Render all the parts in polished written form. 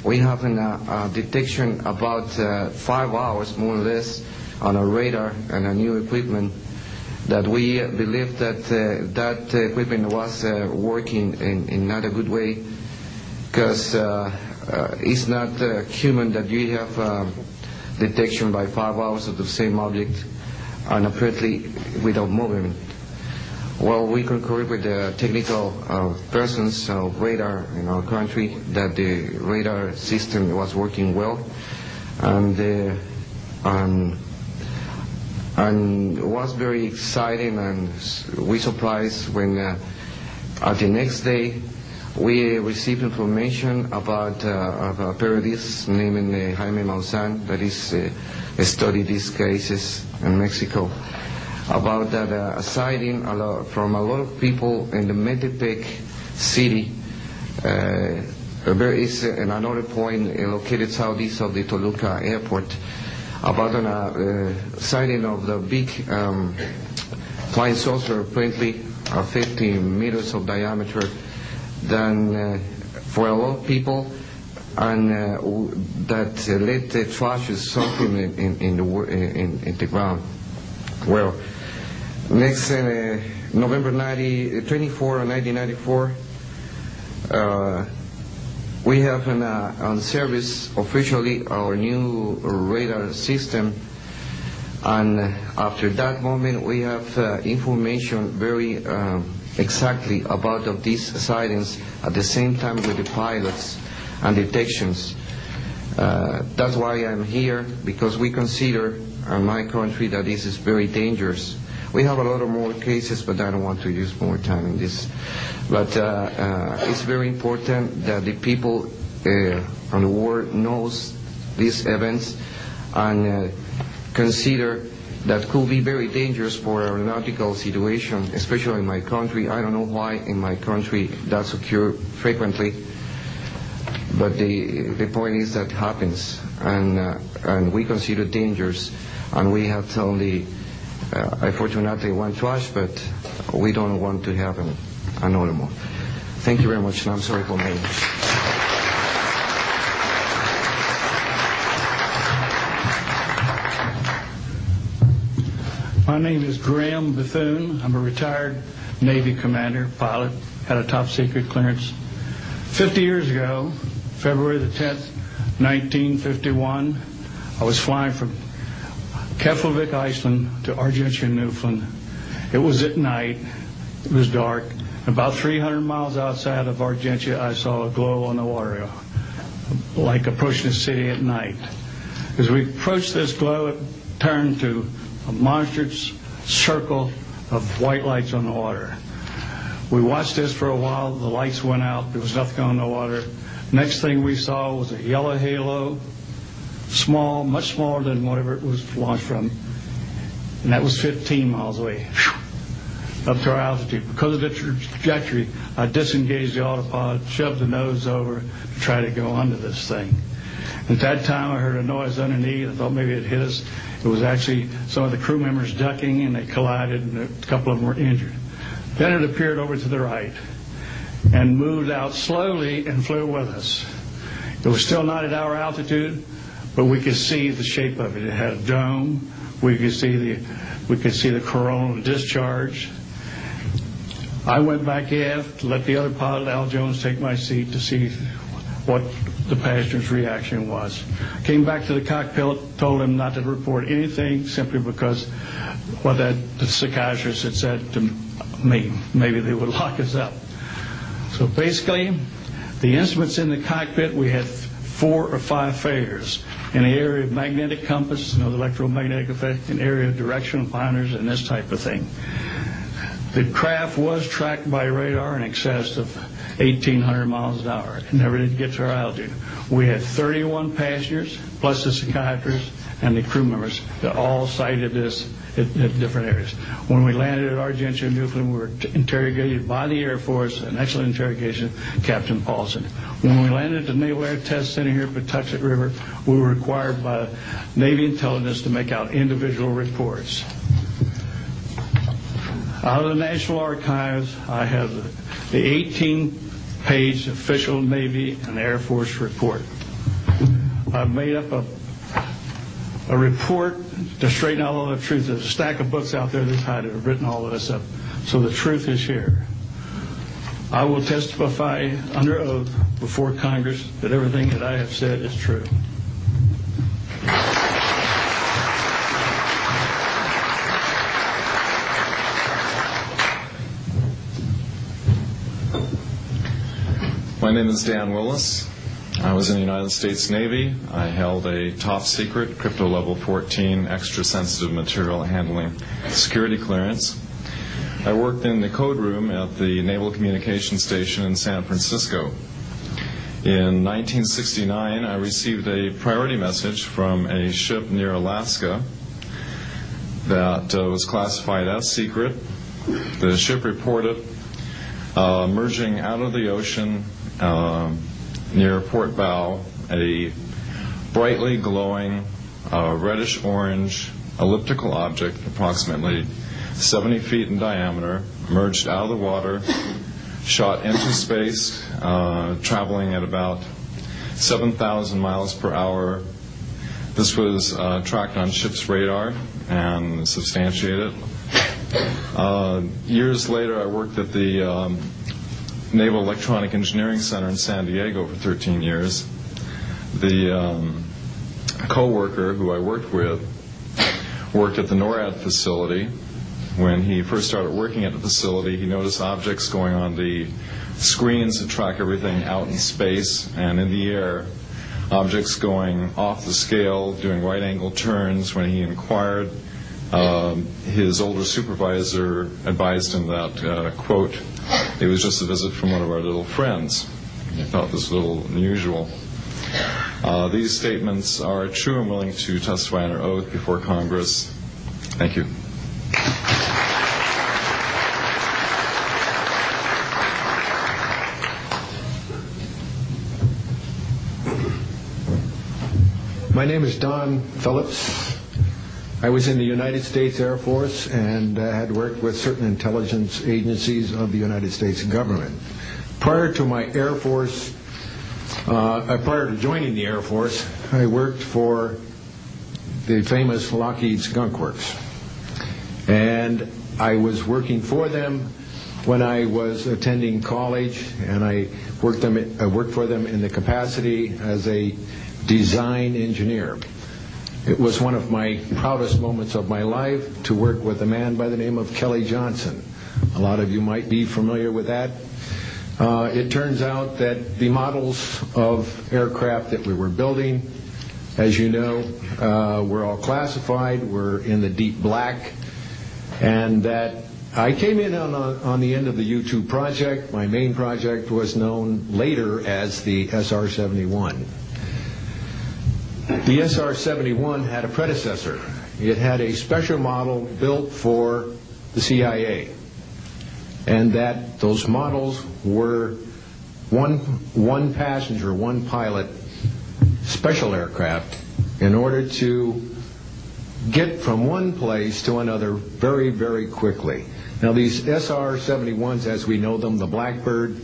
we have a detection about 5 hours, more or less, on a radar and a new equipment that we believe that that equipment was working in not a good way, because it's not human that you have detection by 5 hours of the same object and apparently without movement. Well, we concur with the technical persons of radar in our country that the radar system was working well, and it was very exciting, and we surprised when the next day we received information about a periodist named Jaime Maussan that is studied these cases in Mexico, about that a sighting from a lot of people in the Metepec city. There is another point located southeast of the Toluca airport, about a sighting of the big flying saucer, apparently 50 meters of diameter, then for a lot of people, and that let the trash something in the ground. Well, next November 24, 1994, we have on service officially our new radar system, and after that moment we have information very exactly about of these sightings at the same time with the pilots and detections. That's why I'm here, because we consider in my country that this is very dangerous. We have a lot of more cases, but I don't want to use more time in this. But it's very important that the people on the world knows these events and consider that could be very dangerous for our aeronautical situation, especially in my country. I don't know why in my country that's occurs frequently, but the point is that happens, and we consider dangerous, and we have only, unfortunately, one trash, but we don't want to have another more. Thank you very much, and I'm sorry for my English. My name is Graham Bethune. I'm a retired Navy commander, pilot, had a top secret clearance. 50 years ago, February the 10th, 1951, I was flying from Keflavik, Iceland to Argentia, Newfoundland. It was at night, it was dark. About 300 miles outside of Argentia, I saw a glow on the water, like approaching the city at night. As we approached this glow, it turned to a monstrous circle of white lights on the water. We watched this for a while. The lights went out. There was nothing on the water. Next thing we saw was a yellow halo, small, much smaller than whatever it was launched from, and that was 15 miles away, up to our altitude. Because of the trajectory, I disengaged the autopilot, shoved the nose over to try to go under this thing. At that time, I heard a noise underneath. I thought maybe it hit us. It was actually some of the crew members ducking, and they collided, and a couple of them were injured. Then it appeared over to the right and moved out slowly and flew with us. It was still not at our altitude, but we could see the shape of it. It had a dome. We could see the coronal discharge. I went back aft to let the other pilot, Al Jones, take my seat to see what the passenger's reaction was. Came back to the cockpit, told him not to report anything, simply because what the psychiatrist had said to me, maybe they would lock us up. So basically, the instruments in the cockpit, we had 4 or 5 failures. In the area of magnetic compass, the electromagnetic effect, in the area of directional finders, and this type of thing. The craft was tracked by radar in excess of 1,800 miles an hour. It never did get to our altitude. We had 31 passengers, plus the psychiatrists and the crew members, that all cited this at different areas. When we landed at Argentia, Newfoundland, we were interrogated by the Air Force, an excellent interrogation, Captain Paulson. When we landed at the Naval Air Test Center here at Patuxent River, we were required by Navy intelligence to make out individual reports. Out of the National Archives, I have the 18-page official Navy and Air Force report. I've made up a report to straighten out all the truth. There's a stack of books out there this high that have written all of this up. So the truth is here. I will testify under oath before Congress that everything that I have said is true. My name is Dan Willis. I was in the United States Navy. I held a top secret crypto level 14 extra sensitive material handling security clearance. I worked in the code room at the Naval Communications Station in San Francisco. In 1969, I received a priority message from a ship near Alaska that was classified as secret. The ship reported emerging out of the ocean near port bow, a brightly glowing reddish-orange elliptical object, approximately 70 feet in diameter, emerged out of the water, shot into space, traveling at about 7,000 miles per hour. This was tracked on ship's radar and substantiated. Years later, I worked at the Naval Electronic Engineering Center in San Diego for 13 years. The co-worker who I worked with worked at the NORAD facility. When he first started working at the facility, he noticed objects going on the screens that track everything out in space and in the air, objects going off the scale, doing right-angle turns. When he inquired, his older supervisor advised him that, quote, it was just a visit from one of our little friends. I thought this was a little unusual. These statements are true. I'm willing to testify under oath before Congress. Thank you. My name is Don Phillips. I was in the United States Air Force and had worked with certain intelligence agencies of the United States government. Prior to my Air Force, prior to joining the Air Force, I worked for the famous Lockheed Skunk Works. And I was working for them when I was attending college, and I worked for them in the capacity as a design engineer. It was one of my proudest moments of my life to work with a man by the name of Kelly Johnson. A lot of you might be familiar with that. It turns out that the models of aircraft that we were building, as you know, were all classified, were in the deep black, and that I came in on the end of the U-2 project. My main project was known later as the SR-71. The SR-71 had a predecessor. It had a special model built for the CIA, and that those models were one passenger, one pilot special aircraft in order to get from one place to another very, very quickly. Now these SR-71s, as we know them, the Blackbird,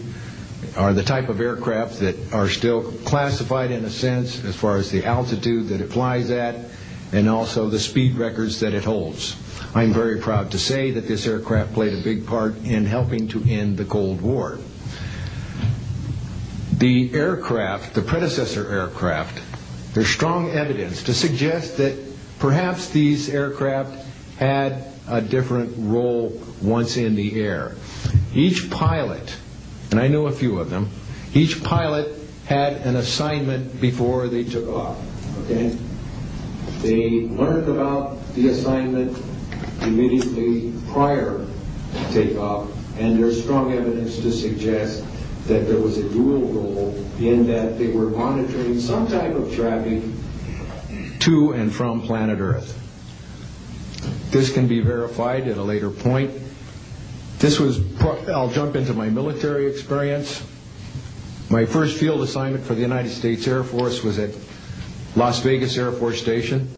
are the type of aircraft that are still classified in a sense as far as the altitude that it flies at and also the speed records that it holds. I'm very proud to say that this aircraft played a big part in helping to end the Cold War. The aircraft, the predecessor aircraft, there's strong evidence to suggest that perhaps these aircraft had a different role once in the air. Each pilot, and I know a few of them, each pilot had an assignment before they took off. Okay? They learned about the assignment immediately prior to takeoff, and there's strong evidence to suggest that there was a dual role in that they were monitoring some type of traffic to and from planet Earth. This can be verified at a later point. I'll jump into my military experience. My first field assignment for the United States Air Force was at Las Vegas Air Force Station.